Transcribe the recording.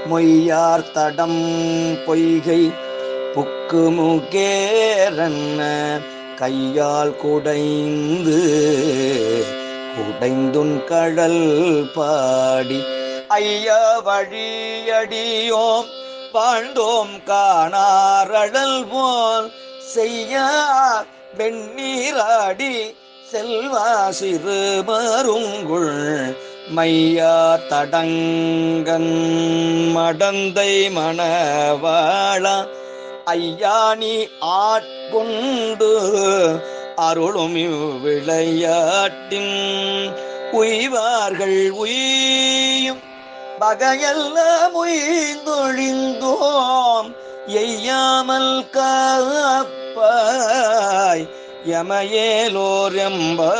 மொய்யார் தடம் பொய்கை புக்குமுகேரன்ன கையால் குடைந்துன் கடல் பாடி ஐயா வழியடியோம் வாழ்ந்தோம் காணாரழல் போல் செய்ய வெண்ணீராடி செல்வா சிறு மருங்குள் மையா தடங்கன் மடந்தை மணவாளா ஐயா நீ ஆட்கொண்டு அருளும் இவ்விளையாட்டின் உய்வார்கள் உய்யும் வகையெல்லாம் உய்ந்தொழிந்தோம் எய்யாமல் காப்பாய் யமயேலோர் எம்பாவாய்.